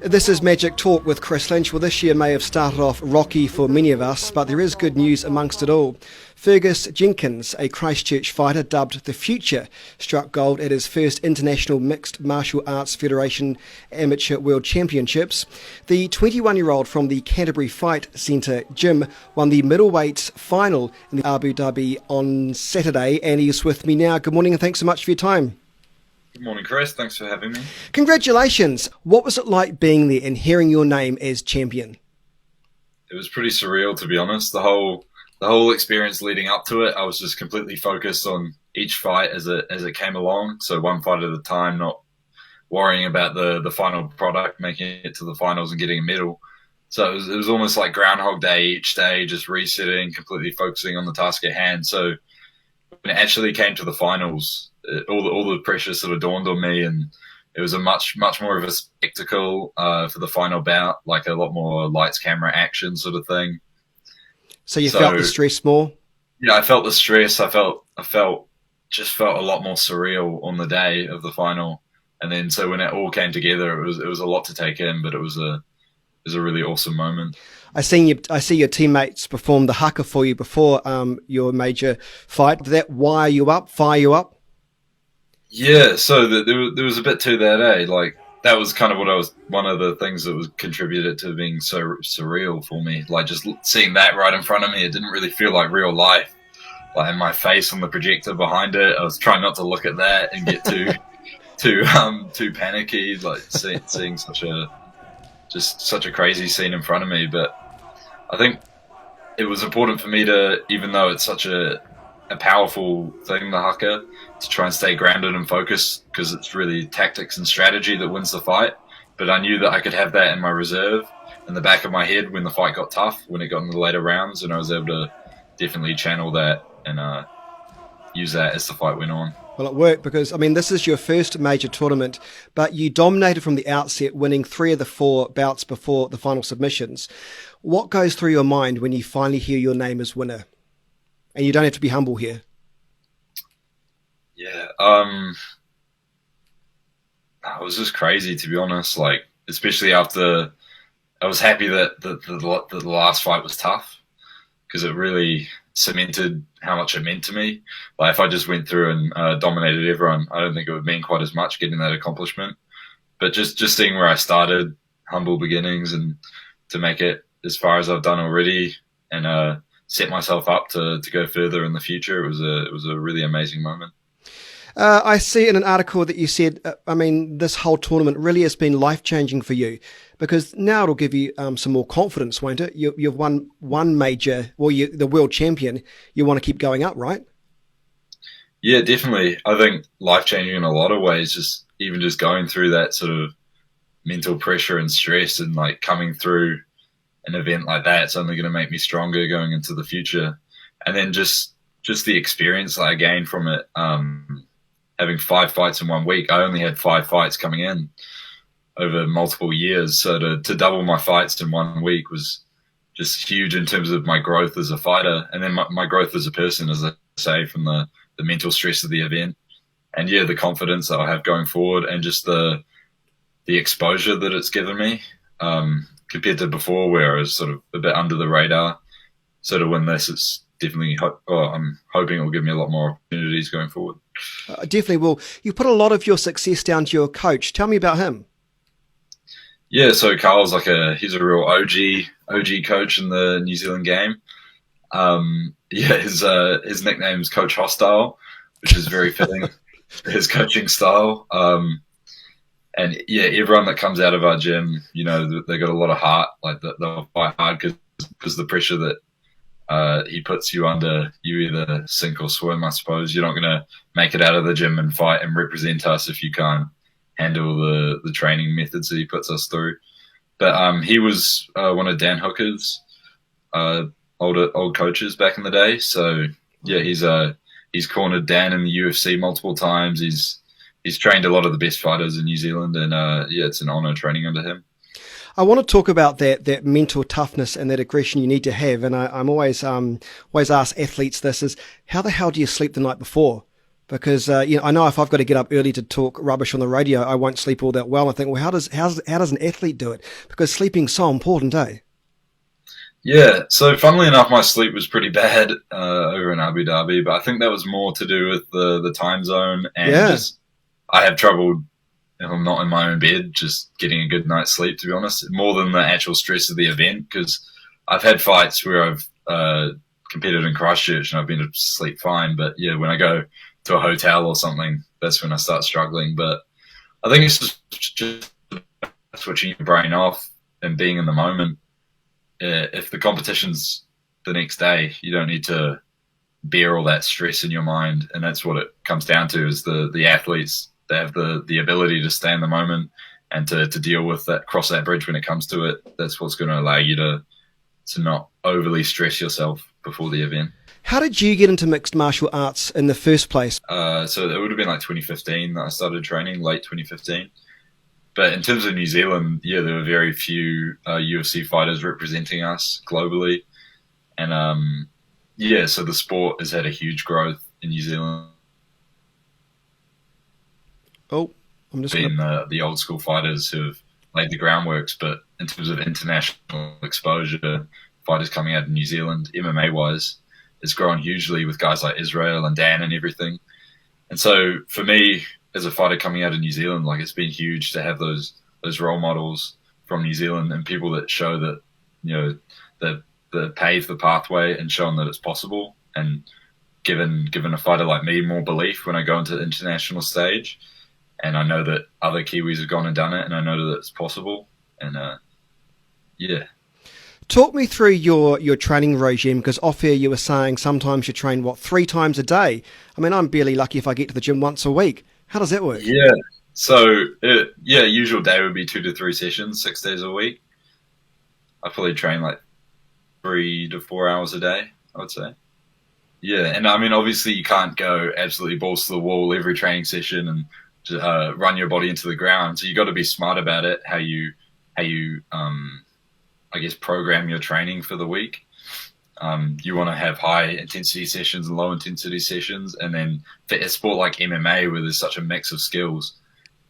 This is Magic Talk with Chris Lynch. Well, this year may have started off rocky for many of us, but there is good news amongst it all. Fergus Jenkins, a Christchurch fighter dubbed The Future, struck gold at his first International Mixed Martial Arts Federation Amateur World Championships. The 21-year-old from the Canterbury Fight Centre gym won the middleweights final in the Abu Dhabi on Saturday, and he's with me now. Good morning and thanks so much for your time. Good morning, Chris. Thanks for having me. Congratulations. What was it like being there and hearing your name as champion? It was pretty surreal, to be honest. The whole experience leading up to it, I was just completely focused on each fight as it came along. So one fight at a time, not worrying about the final product, making it to the finals and getting a medal. So it was almost like Groundhog Day each day, just resetting, completely focusing on the task at hand. So when it actually came to the finals, all the pressure sort of dawned on me, and it was a much more of a spectacle for the final bout, like a lot more lights, camera, action sort of thing. So you felt the stress more? Yeah, I felt the stress. I felt a lot more surreal on the day of the final, and then so when it all came together, it was a lot to take in, but it was a really awesome moment. I see your teammates perform the haka for you before your major fight. Did that fire you up? Yeah, so there was a bit to that, eh? Like, that was kind of one of the things that was contributed to being so surreal for me. Like, just seeing that right in front of me, it didn't really feel like real life. Like, in my face on the projector behind it, I was trying not to look at that and get too panicky, like seeing such a crazy scene in front of me. But I think it was important for me to, even though it's such a powerful thing, the haka, to try and stay grounded and focused, because it's really tactics and strategy that wins the fight. But I knew that I could have that in my reserve, in the back of my head, when the fight got tough, when it got in the later rounds, and I was able to definitely channel that and use that as the fight went on. Well, it worked because, this is your first major tournament, but you dominated from the outset, winning 3 of the 4 bouts before the final submissions. What goes through your mind when you finally hear your name as winner? And you don't have to be humble here. Yeah, it was just crazy, to be honest. Like, especially after, I was happy that the last fight was tough, because it really cemented how much it meant to me. Like, if I just went through and dominated everyone, I don't think it would mean quite as much getting that accomplishment. But just seeing where I started, humble beginnings, and to make it as far as I've done already, and set myself up to go further in the future, it was a really amazing moment. I see in an article that you said, this whole tournament really has been life-changing for you, because now it'll give you some more confidence, won't it? You've won one major, you're the world champion. You want to keep going up, right? Yeah, definitely. I think life-changing in a lot of ways, just going through that sort of mental pressure and stress, and like coming through an event like that, it's only going to make me stronger going into the future. And then just the experience that I gained from it, having 5 fights in 1 week. I only had 5 fights coming in over multiple years. So to double my fights in 1 week was just huge in terms of my growth as a fighter. And then my growth as a person, as I say, from the mental stress of the event. And yeah, the confidence that I have going forward, and just the exposure that it's given me, compared to before, where I was sort of a bit under the radar. So to win this, it's definitely, I'm hoping it will give me a lot more opportunities going forward. Definitely will. You put a lot of your success down to your coach. Tell me about him. Yeah, so Carl's he's a real OG coach in the New Zealand game. His nickname's Coach Hostile, which is very fitting for his coaching style. And yeah, everyone that comes out of our gym, they got a lot of heart. Like, they'll fight hard because the pressure that he puts you under, you either sink or swim, I suppose. You're not going to make it out of the gym and fight and represent us if you can't handle the training methods that he puts us through. But he was one of Dan Hooker's old coaches back in the day. So yeah, he's cornered Dan in the UFC multiple times. He's trained a lot of the best fighters in New Zealand, and it's an honour training under him. I want to talk about that mental toughness and that aggression you need to have. And I'm always ask athletes this is, how the hell do you sleep the night before? Because I know if I've got to get up early to talk rubbish on the radio, I won't sleep all that well. I think, well, how does an athlete do it? Because sleeping's so important, eh? Yeah, so funnily enough, my sleep was pretty bad over in Abu Dhabi, but I think that was more to do with the time zone and just I have trouble if I'm not in my own bed, just getting a good night's sleep, to be honest, more than the actual stress of the event, because I've had fights where I've competed in Christchurch and I've been to sleep fine, but yeah, when I go to a hotel or something, that's when I start struggling. But I think it's just switching your brain off and being in the moment. If the competition's the next day, you don't need to bear all that stress in your mind, and that's what it comes down to. Is the athletes, they have the ability to stay in the moment and to deal with that, cross that bridge when it comes to it. That's what's going to allow you to not overly stress yourself before the event. How did you get into mixed martial arts in the first place? So it would have been like 2015 that I started training, late 2015. But in terms of New Zealand, yeah, there were very few UFC fighters representing us globally. And so the sport has had a huge growth in New Zealand. Oh, I'm just been the old school fighters who have laid the groundworks. But in terms of international exposure, fighters coming out of New Zealand, MMA-wise, it's grown hugely with guys like Israel and Dan and everything. And so for me, as a fighter coming out of New Zealand, like, it's been huge to have those role models from New Zealand and people that show that, that pave the pathway and shown that it's possible, and given a fighter like me more belief when I go into the international stage. And I know that other Kiwis have gone and done it, and I know that it's possible. And Talk me through your training regime, because off air you were saying sometimes you train, 3 times a day? I mean, I'm barely lucky if I get to the gym once a week. How does that work? Yeah. So, usual day would be 2 to 3 sessions, 6 days a week. I probably train like 3 to 4 hours a day, I would say. Yeah, and I mean, obviously you can't go absolutely balls to the wall every training session and run your body into the ground. So you got to be smart about it, how you I guess, program your training for the week. You want to have high intensity sessions and low intensity sessions. And then for a sport like MMA, where there's such a mix of skills,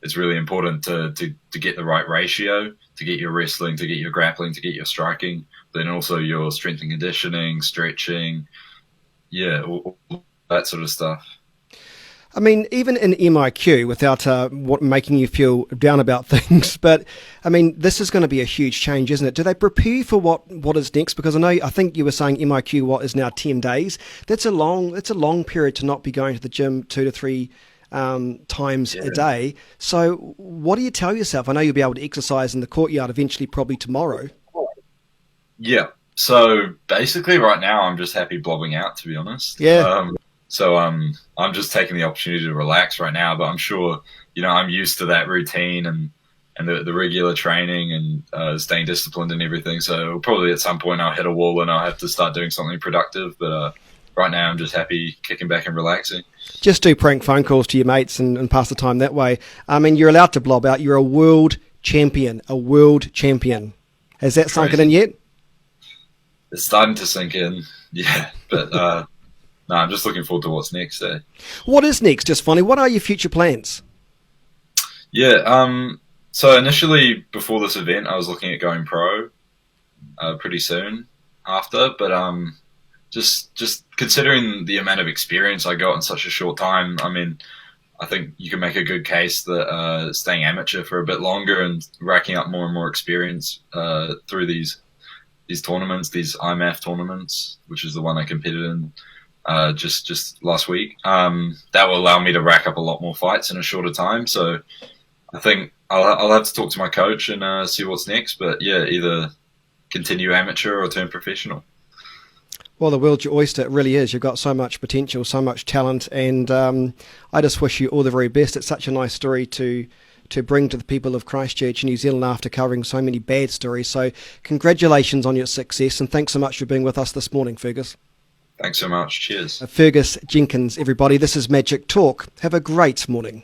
it's really important to get the right ratio, to get your wrestling, to get your grappling, to get your striking, then also your strength and conditioning, stretching, all that sort of stuff. I mean, even in MIQ, without making you feel down about things, but I mean, this is going to be a huge change, isn't it? Do they prepare you for what is next? Because I think you were saying MIQ, what is now 10 days. That's a long period to not be going to the gym 2 to 3 times a day. So what do you tell yourself? I know you'll be able to exercise in the courtyard eventually, probably tomorrow. Yeah. So basically right now I'm just happy blobbing out, to be honest. Yeah. So I'm just taking the opportunity to relax right now, but I'm sure, I'm used to that routine and the regular training and staying disciplined and everything. So probably at some point I'll hit a wall and I'll have to start doing something productive. But right now I'm just happy kicking back and relaxing. Just do prank phone calls to your mates and pass the time that way. I mean, you're allowed to blob out. You're a world champion. Has that sunk in yet? It's starting to sink in, yeah. But no, I'm just looking forward to what's next. What is next, just funny? What are your future plans? Yeah, so initially before this event, I was looking at going pro pretty soon after. But just considering the amount of experience I got in such a short time, I mean, I think you can make a good case that staying amateur for a bit longer and racking up more and more experience through these tournaments, these IMAF tournaments, which is the one I competed in just last week, that will allow me to rack up a lot more fights in a shorter time. So I think I'll have to talk to my coach and see what's next. But yeah, either continue amateur or turn professional. Well, the world's your oyster. It really is. You've got so much potential, so much talent, and I just wish you all the very best. It's such a nice story to bring to the people of Christchurch, New Zealand, after covering so many bad stories. So congratulations on your success, and thanks so much for being with us this morning, Fergus. Thanks so much. Cheers. Fergus Jenkins, everybody. This is Magic Talk. Have a great morning.